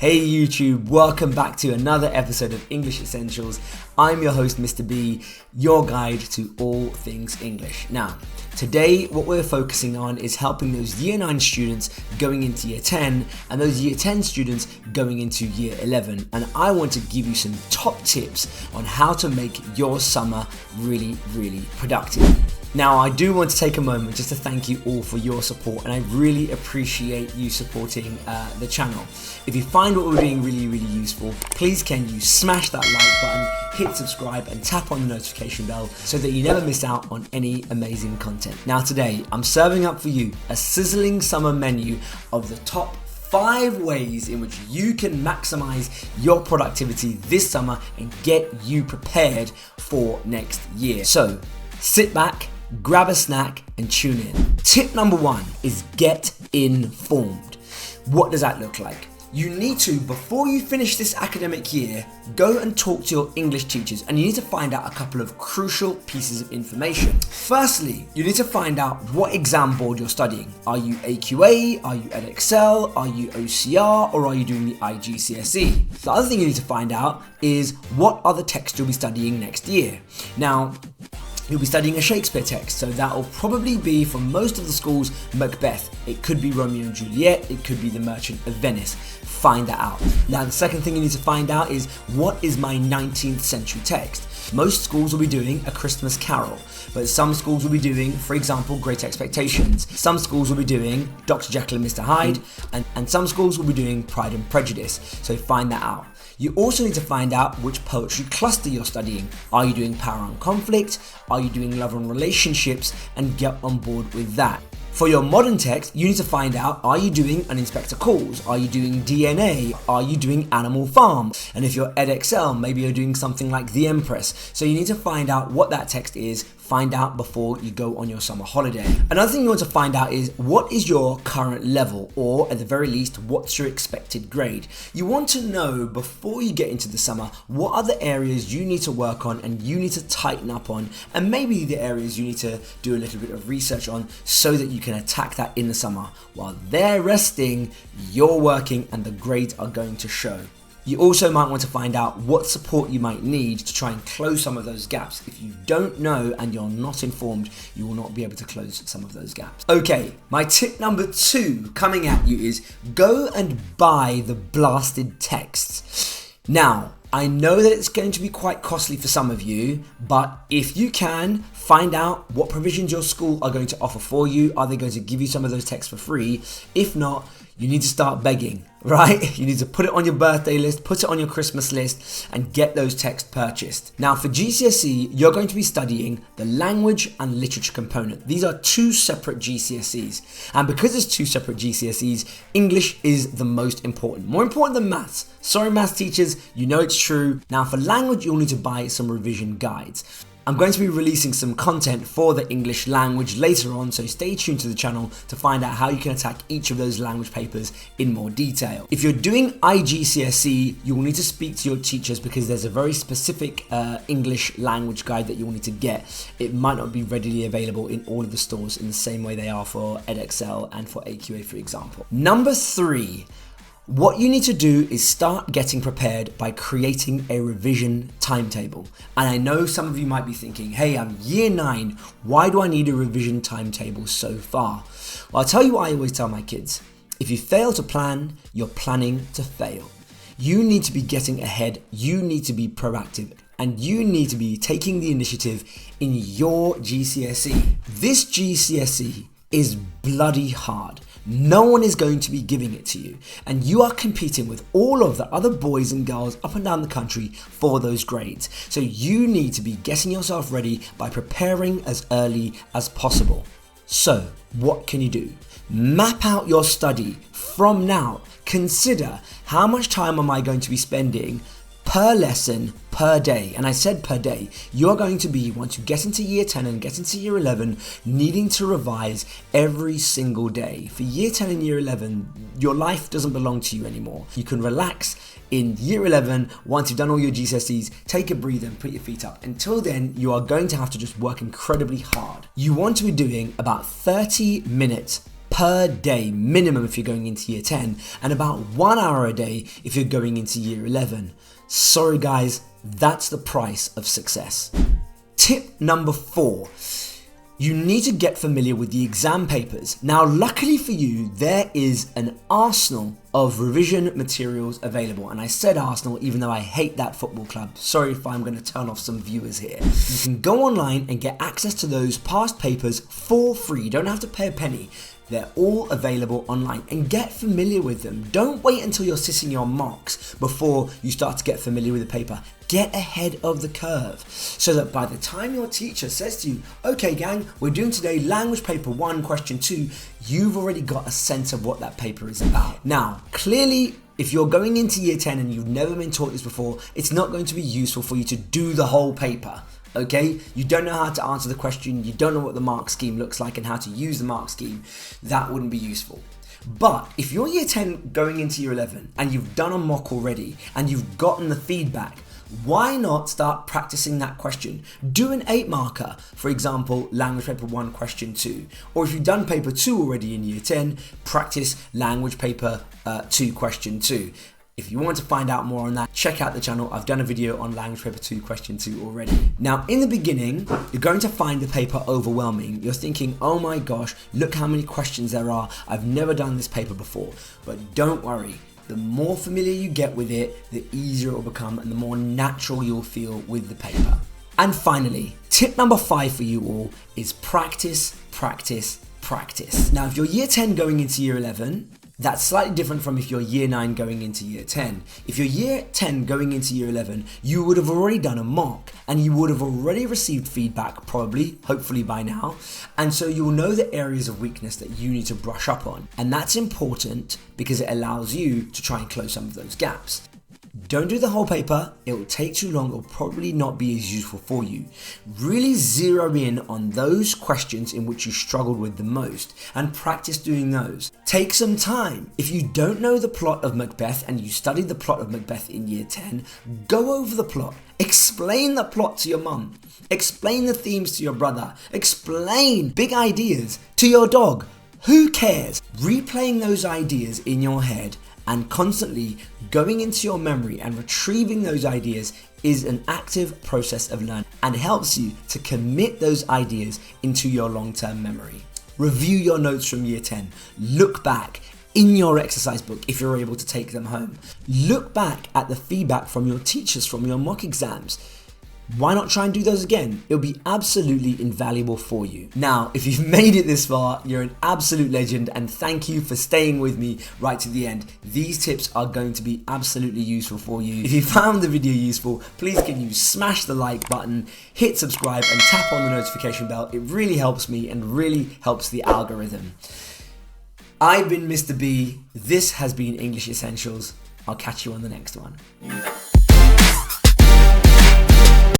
Hey YouTube, welcome back to another episode of English Essentials. I'm your host Mr. B, your guide to all things English. Now, today what we're focusing on is helping those Year 9 students going into Year 10 and those Year 10 students going into Year 11. And I want to give you some top tips on how to make your summer really productive. Now, I do want to take a moment just to thank you all for your support, and I really appreciate you supporting the channel. If you find what we're doing really useful, please can you smash that like button, hit subscribe and tap on the notification bell so that you never miss out on any amazing content. Now today, I'm serving up for you a sizzling summer menu of the top 5 ways in which you can maximize your productivity this summer and get you prepared for next year. So sit back, grab a snack and tune in. Tip number 1 is get informed. What does that look like? You need to, before you finish this academic year, go and talk to your English teachers, and you need to find out a couple of crucial pieces of information. Firstly, you need to find out what exam board you're studying. Are you AQA, are you Edexcel, are you OCR, or are you doing the IGCSE? The other thing you need to find out is what other text you'll be studying next year. Now, you'll be studying a Shakespeare text, so that will probably be, for most of the schools, Macbeth. It could be Romeo and Juliet, it could be The Merchant of Venice. Find that out. Now, the second thing you need to find out is, what is my 19th century text? Most schools will be doing A Christmas Carol, but some schools will be doing, for example, Great Expectations. Some schools will be doing Dr. Jekyll and Mr. Hyde, and some schools will be doing Pride and Prejudice, so find that out. You also need to find out which poetry cluster you're studying. Are you doing Power and Conflict? Are you doing Love and Relationships? And get on board with that. For your modern text, you need to find out, are you doing An Inspector Calls? Are you doing DNA? Are you doing Animal Farm? And if you're Edexcel, maybe you're doing something like The Empress. So you need to find out what that text is, find out before you go on your summer holiday. Another thing you want to find out is, what is your current level? Or at the very least, what's your expected grade? You want to know before you get into the summer, what are the areas you need to work on and you need to tighten up on, and maybe the areas you need to do a little bit of research on so that you can attack that in the summer. While they're resting, you're working and the grades are going to show. You also might want to find out what support you might need to try and close some of those gaps. If you don't know and you're not informed, you will not be able to close some of those gaps. Okay, my tip number 2 coming at you is, go and buy the blasted texts. Now, I know that it's going to be quite costly for some of you, but if you can, find out what provisions your school are going to offer for you. Are they going to give you some of those texts for free? If not, you need to start begging, right? You need to put it on your birthday list, put it on your Christmas list, and get those texts purchased. Now, for GCSE, you're going to be studying the language and literature component. These are 2 separate GCSEs. And because there's 2 separate GCSEs, English is the most important. More important than maths. Sorry, maths teachers, you know it's true. Now, for language, you'll need to buy some revision guides. I'm going to be releasing some content for the English language later on, so stay tuned to the channel to find out how you can attack each of those language papers in more detail. If you're doing IGCSE, you will need to speak to your teachers because there's a very specific English language guide that you will need to get. It might not be readily available in all of the stores in the same way they are for Edexcel and for AQA, for example. Number 3. What you need to do is start getting prepared by creating a revision timetable. And I know some of you might be thinking, hey, I'm Year 9, why do I need a revision timetable so far? Well, I'll tell you what I always tell my kids. If you fail to plan, you're planning to fail. You need to be getting ahead, you need to be proactive, and you need to be taking the initiative in your GCSE. This GCSE is bloody hard. No one is going to be giving it to you, and you are competing with all of the other boys and girls up and down the country for those grades. So you need to be getting yourself ready by preparing as early as possible. So what can you do? Map out your study from now. Consider, how much time am I going to be spending per lesson, per day? And I said per day. You're going to be, once you get into Year 10 and get into Year 11, needing to revise every single day. For Year 10 and Year 11, your life doesn't belong to you anymore. You can relax in Year 11, once you've done all your GCSEs, take a breather and put your feet up. Until then, you are going to have to just work incredibly hard. You want to be doing about 30 minutes per day minimum if you're going into year 10, and about 1 hour a day if you're going into year 11. Sorry guys, that's the price of success. Tip number 4. You need to get familiar with the exam papers. Now, luckily for you, there is an arsenal of revision materials available. And I said Arsenal, even though I hate that football club. Sorry if I'm going to turn off some viewers here. You can go online and get access to those past papers for free. You don't have to pay a penny. They're all available online, and get familiar with them. Don't wait until you're sitting your mocks before you start to get familiar with the paper. Get ahead of the curve so that by the time your teacher says to you, okay gang, we're doing today language paper 1, question 2, you've already got a sense of what that paper is about. Now, clearly, if you're going into year 10 and you've never been taught this before, it's not going to be useful for you to do the whole paper. Okay, you don't know how to answer the question, you don't know what the mark scheme looks like and how to use the mark scheme, that wouldn't be useful. But if you're year 10 going into year 11 and you've done a mock already and you've gotten the feedback, why not start practicing that question? Do an 8 marker, for example, language paper 1, question 2. Or if you've done paper 2 already in year 10, practice language paper 2, question 2. If you want to find out more on that, check out the channel. I've done a video on language paper 2, question 2 already. Now, in the beginning, you're going to find the paper overwhelming. You're thinking, oh my gosh, look how many questions there are. I've never done this paper before. But don't worry. The more familiar you get with it, the easier it will become and the more natural you'll feel with the paper. And finally, tip number 5 for you all is practice, practice, practice. Now, if you're year 10 going into year 11, that's slightly different from if you're year 9 going into year 10. If you're year 10 going into year 11, you would have already done a mock and you would have already received feedback, probably, hopefully by now. And so you'll know the areas of weakness that you need to brush up on. And that's important because it allows you to try and close some of those gaps. Don't do the whole paper, it will take too long, it will probably not be as useful for you. Really zero in on those questions in which you struggled with the most and practice doing those. Take some time. If you don't know the plot of Macbeth and you studied the plot of Macbeth in year 10, go over the plot. Explain the plot to your mum. Explain the themes to your brother. Explain big ideas to your dog. Who cares? Replaying those ideas in your head and constantly going into your memory and retrieving those ideas is an active process of learning and helps you to commit those ideas into your long-term memory. Review your notes from year 10. Look back in your exercise book if you're able to take them home. Look back at the feedback from your teachers from your mock exams. Why not try and do those again? It'll be absolutely invaluable for you. Now, if you've made it this far, you're an absolute legend and thank you for staying with me right to the end. These tips are going to be absolutely useful for you. If you found the video useful, please can you smash the like button, hit subscribe and tap on the notification bell. It really helps me and really helps the algorithm. I've been Mr. B. This has been English Essentials. I'll catch you on the next one.